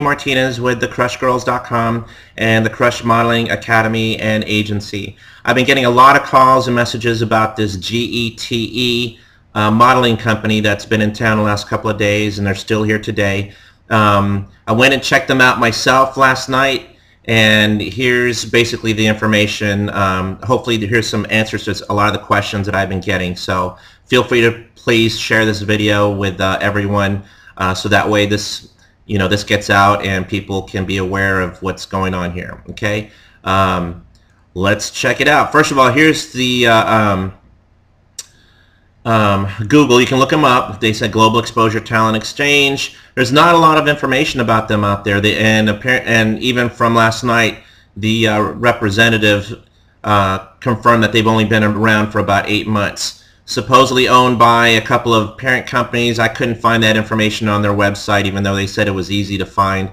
Martinez with thecrushgirls.com and the Crush Modeling Academy and Agency. I've been getting a lot of calls and messages about this GETE modeling company that's been in town the last couple of days, and they're still here today. I went and checked them out myself last night, and here's basically the information. Hopefully here's some answers to a lot of the questions that I've been getting. So feel free to please share this video with everyone, so that way this gets out and people can be aware of what's going on here. Okay, let's check it out. First of all, here's the Google. You can look them up. They said Global Exposure Talent Exchange. There's not a lot of information about them out there. And even from last night, the representative confirmed that they've only been around for about 8 months. Supposedly owned by a couple of parent companies. I couldn't find that information on their website, even though they said it was easy to find.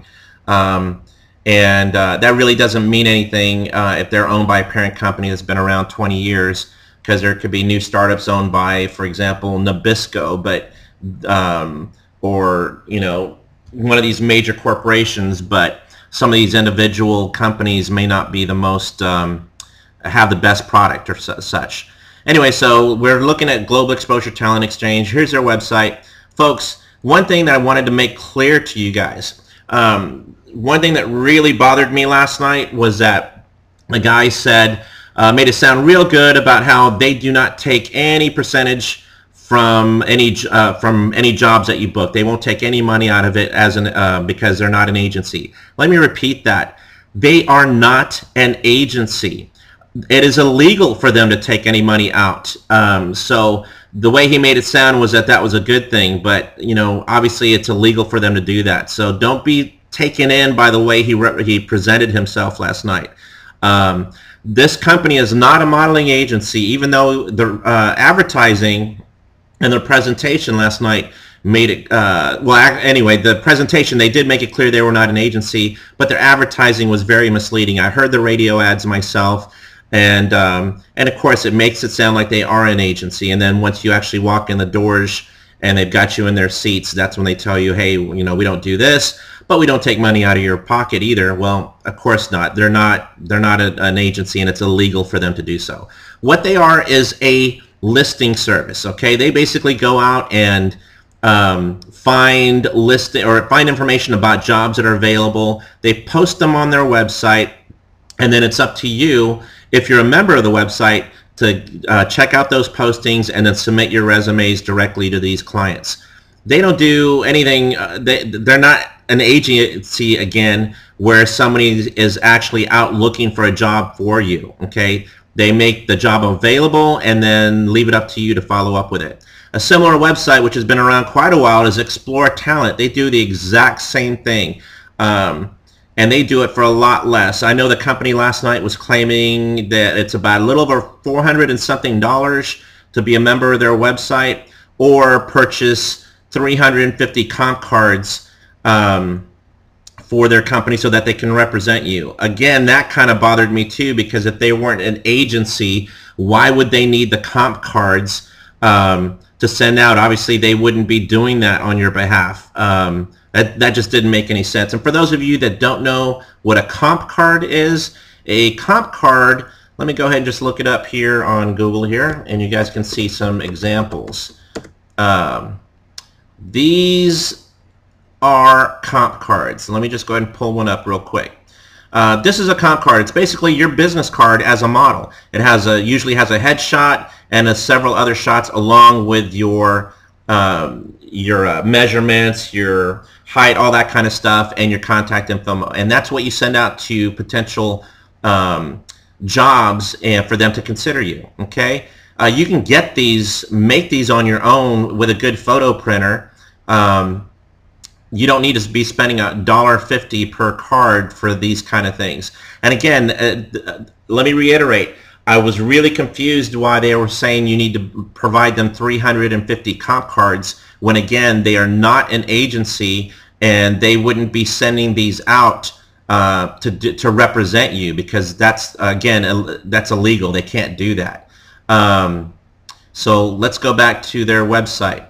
That really doesn't mean anything if they're owned by a parent company that's been around 20 years, because there could be new startups owned by, for example, Nabisco, but or one of these major corporations. But some of these individual companies may not be the most have the best product or such. Anyway, so we're looking at Global Exposure Talent Exchange. Here's their website. Folks, one thing that I wanted to make clear to you guys, one thing that really bothered me last night was that the guy said, made it sound real good about how they do not take any percentage from any jobs that you book. They won't take any money out of it because they're not an agency. Let me repeat that. They are not an agency. It is illegal for them to take any money out. So the way he made it sound was that was a good thing, but obviously it's illegal for them to do that. So don't be taken in by the way he presented himself last night. This company is not a modeling agency, even though the advertising and their presentation last night made it, anyway, the presentation, they did make it clear they were not an agency, but their advertising was very misleading. I heard the radio ads myself, and of course it makes it sound like they are an agency, and then once you actually walk in the doors and they've got you in their seats, that's when they tell you, hey, we don't do this, but we don't take money out of your pocket either. Well, of course not. They're not an agency, and it's illegal for them to do so. What they are is a listing service. Okay, they basically go out and find information about jobs that are available. They post them on their website, and then it's up to you, if you're a member of the website, to check out those postings and then submit your resumes directly to these clients. They don't do anything. They're not an agency, again, where somebody is actually out looking for a job for you. Okay, they make the job available and then leave it up to you to follow up with it. A similar website, which has been around quite a while, is Explore Talent. They do the exact same thing, and they do it for a lot less. I know the company last night was claiming that it's about a little over $400 and something to be a member of their website or purchase 350 comp cards for their company so that they can represent you. Again, that kind of bothered me too, because if they weren't an agency, why would they need the comp cards to send out? Obviously, they wouldn't be doing that on your behalf. That just didn't make any sense. And for those of you that don't know what a comp card is, a comp card, let me go ahead and just look it up here on Google here, and you guys can see some examples. These are comp cards. Let me just go ahead and pull one up real quick. This is a comp card. It's basically your business card as a model. It has usually has a headshot and several other shots along with your measurements, your height, all that kind of stuff, and your contact info. And that's what you send out to potential jobs and for them to consider you. Okay, you can get these, make these on your own with a good photo printer. You don't need to be spending $1.50 per card for these kind of things. And again, let me reiterate, I was really confused why they were saying you need to provide them 350 comp cards when, again, they are not an agency and they wouldn't be sending these out to represent you, because that's, again, that's illegal. They can't do that. So let's go back to their website.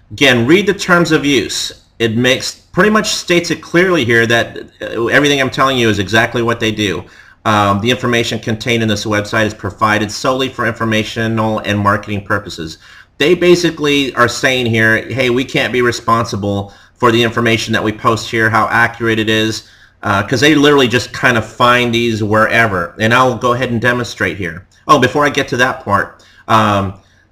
Again, read the terms of use. it makes pretty much states it clearly here that everything I'm telling you is exactly what they do. The information contained in this website is provided solely for informational and marketing purposes. They basically are saying here, hey, we can't be responsible for the information that we post here, how accurate it is, because they literally just kind of find these wherever. And I'll go ahead and demonstrate here. Oh, before I get to that part,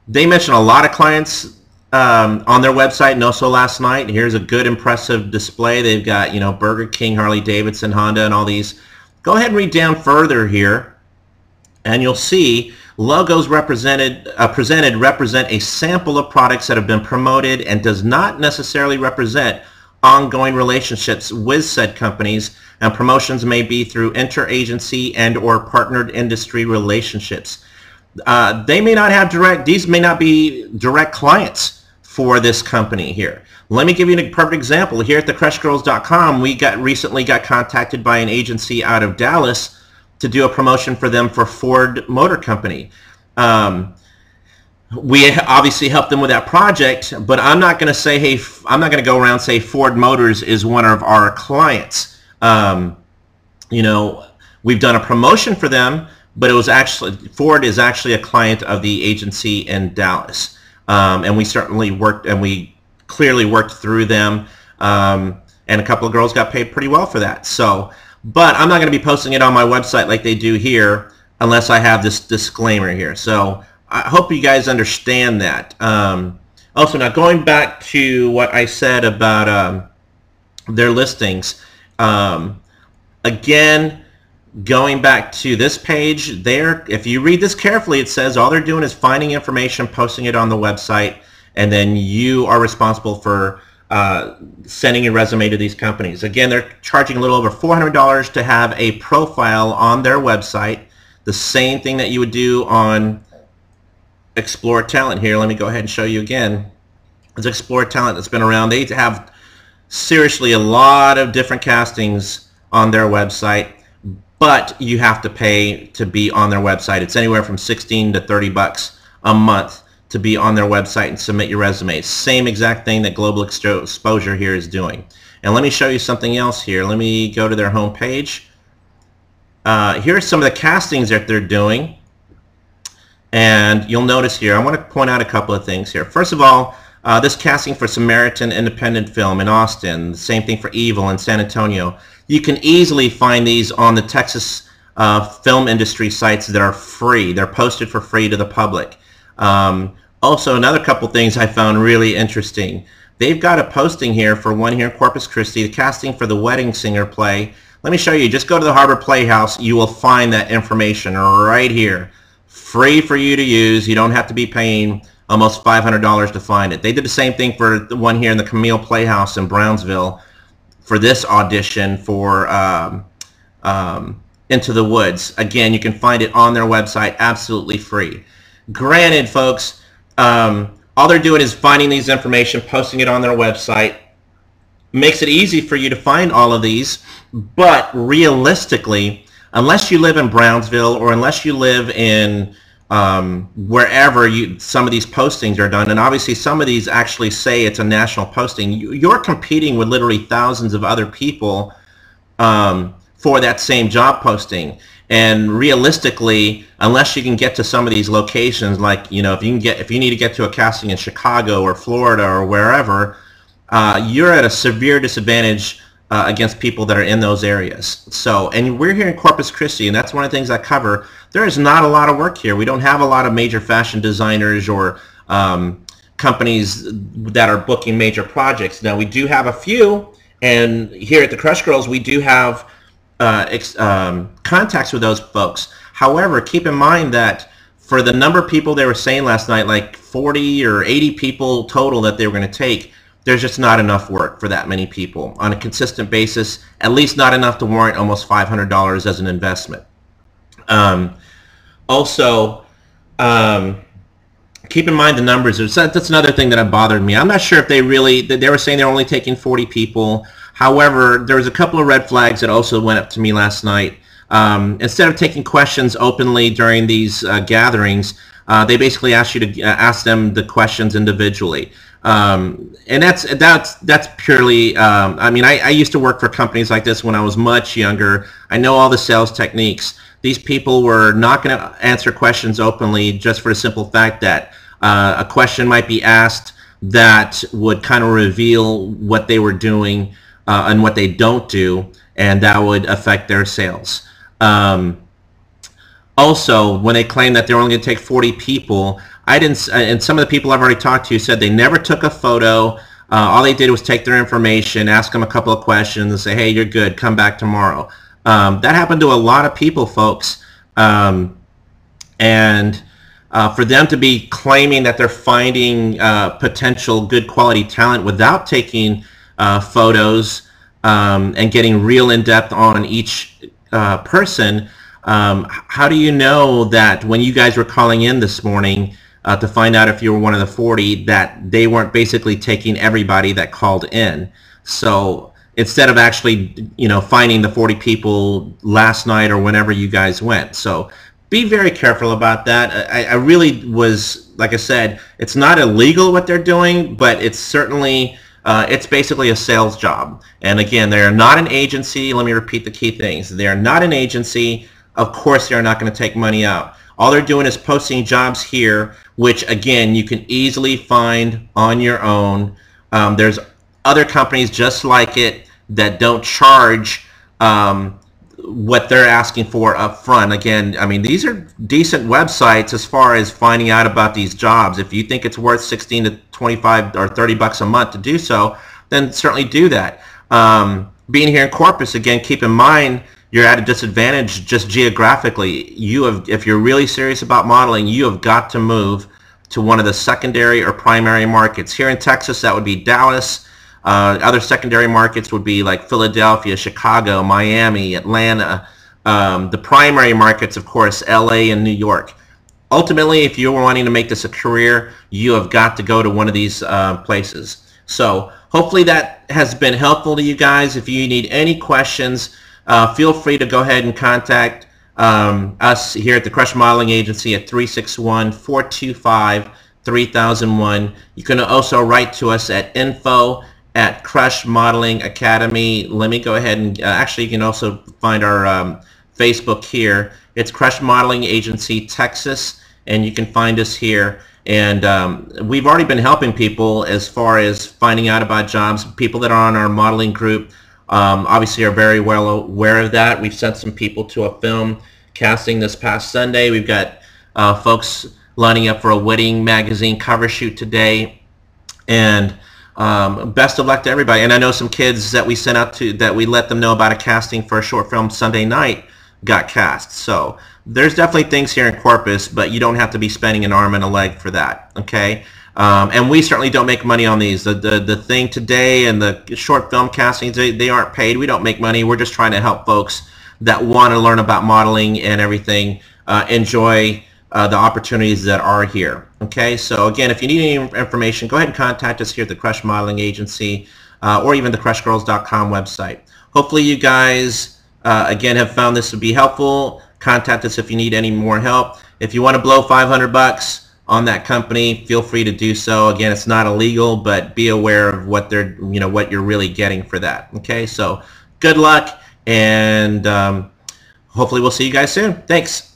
they mentioned a lot of clients on their website, and also last night. Here's a good, impressive display. They've got, you know, Burger King, Harley Davidson, Honda, and all these. Go ahead and read down further here, and you'll see logos presented represent a sample of products that have been promoted and does not necessarily represent ongoing relationships with said companies, and promotions may be through interagency and or partnered industry relationships. They may not have these may not be direct clients for this company here. Let me give you a perfect example. Here at thecrushgirls.com, we recently got contacted by an agency out of Dallas to do a promotion for them for Ford Motor Company. We obviously helped them with that project, but I'm not going to say, hey, I'm not going to go around and say Ford Motors is one of our clients. You know, we've done a promotion for them, but it was actually, Ford is actually a client of the agency in Dallas. And we certainly worked, and we clearly worked through them, and a couple of girls got paid pretty well for that. So, but I'm not going to be posting it on my website like they do here unless I have this disclaimer here. So I hope you guys understand that. Also, now going back to what I said about their listings, again, going back to this page there, if you read this carefully, it says all they're doing is finding information, posting it on the website, and then you are responsible for sending your resume to these companies. Again, they're charging a little over $400 to have a profile on their website, the same thing that you would do on Explore Talent here. Let me go ahead and show you again. It's Explore Talent that's been around. They have seriously a lot of different castings on their website, but you have to pay to be on their website. It's anywhere from 16 to 30 bucks a month to be on their website and submit your resume. Same exact thing that Global Exposure here is doing. And let me show you something else here. Let me go to their home page. Here are some of the castings that they're doing. And you'll notice here, I want to point out a couple of things here. First of all, this casting for Samaritan Independent Film in Austin, the same thing for Evil in San Antonio. You can easily find these on the Texas film industry sites that are free. They're posted for free to the public. Also, another couple things I found really interesting. They've got a posting here for one here in Corpus Christi, the casting for the Wedding Singer play. Let me show you. Just go to the Harbor Playhouse. You will find that information right here. Free for you to use. You don't have to be paying almost $500 to find it. They did the same thing for the one here in the Camille Playhouse in Brownsville for this audition for Into the Woods. Again, you can find it on their website absolutely free. Granted, folks, all they're doing is finding these information, posting it on their website. Makes it easy for you to find all of these, but realistically, unless you live in Brownsville or unless you live in wherever some of these postings are done, and obviously some of these actually say it's a national posting, you're competing with literally thousands of other people for that same job posting. And realistically, unless you can get to some of these locations, like, you know, if you need to get to a casting in Chicago or Florida or wherever, you're at a severe disadvantage against people that are in those areas. So, and we're here in Corpus Christi, and that's one of the things I cover. There is not a lot of work here. We don't have a lot of major fashion designers or companies that are booking major projects. Now, we do have a few, and here at the Crush Girls, we do have contacts with those folks. However, keep in mind that for the number of people they were saying last night, like 40 or 80 people total that they were going to take, there's just not enough work for that many people on a consistent basis, at least not enough to warrant almost $500 as an investment. Also, keep in mind the numbers. That's another thing that bothered me. I'm not sure if they were saying they're only taking 40 people. However, there was a couple of red flags that also went up to me last night. Instead of taking questions openly during these gatherings, they basically asked you to ask them the questions individually. And that's purely. I mean, I used to work for companies like this when I was much younger. I know all the sales techniques. These people were not going to answer questions openly just for the simple fact that a question might be asked that would kind of reveal what they were doing and what they don't do, and that would affect their sales. Also, when they claim that they're only going to take 40 people, and some of the people I've already talked to said they never took a photo. All they did was take their information, ask them a couple of questions, and say, hey, you're good, come back tomorrow. That happened to a lot of people, folks. For them to be claiming that they're finding potential good quality talent without taking photos and getting real in-depth on each person, how do you know that when you guys were calling in this morning to find out if you were one of the 40, that they weren't basically taking everybody that called in? So instead of actually, finding the 40 people last night or whenever you guys went. So be very careful about that. I really was, like I said, it's not illegal what they're doing, but it's certainly, it's basically a sales job. And again, they're not an agency. Let me repeat the key things. They're not an agency. Of course, they're not going to take money out. All they're doing is posting jobs here, which again, you can easily find on your own. There's other companies just like it that don't charge what they're asking for up front. Again, I mean, these are decent websites as far as finding out about these jobs. If you think it's worth 16 to 25 or 30 bucks a month to do so, then certainly do that. Being here in Corpus, again, keep in mind you're at a disadvantage just geographically. If you're really serious about modeling, you have got to move to one of the secondary or primary markets. Here in Texas, that would be Dallas. Other secondary markets would be like Philadelphia, Chicago, Miami, Atlanta. The primary markets, of course, LA and New York. Ultimately, if you're wanting to make this a career, you have got to go to one of these places. So hopefully that has been helpful to you guys. If you need any questions, feel free to go ahead and contact us here at the Crush Modeling Agency at 361-425-3001. You can also write to us at info@Crush Modeling Academy. Let me go ahead and actually you can also find our Facebook here. It's Crush Modeling Agency Texas, and you can find us here. And we've already been helping people as far as finding out about jobs. People that are on our modeling group obviously are very well aware of that. We've sent some people to a film casting this past Sunday. We've got folks lining up for a wedding magazine cover shoot today. And best of luck to everybody. And I know some kids that we sent out to, that we let them know about a casting for a short film Sunday night, got cast. So there's definitely things here in Corpus, but you don't have to be spending an arm and a leg for that, okay? And we certainly don't make money on these. The thing today and the short film castings, they aren't paid. We don't make money. We're just trying to help folks that want to learn about modeling and everything enjoy the opportunities that are here. Okay, so again, if you need any information, go ahead and contact us here at the Crush Modeling Agency or even the crushgirls.com website. Hopefully you guys, again, have found this to be helpful. Contact us if you need any more help. If you want to blow 500 bucks on that company, feel free to do so. Again, it's not illegal, but be aware of what they're, what you're really getting for that. Okay, so good luck, and hopefully we'll see you guys soon. Thanks.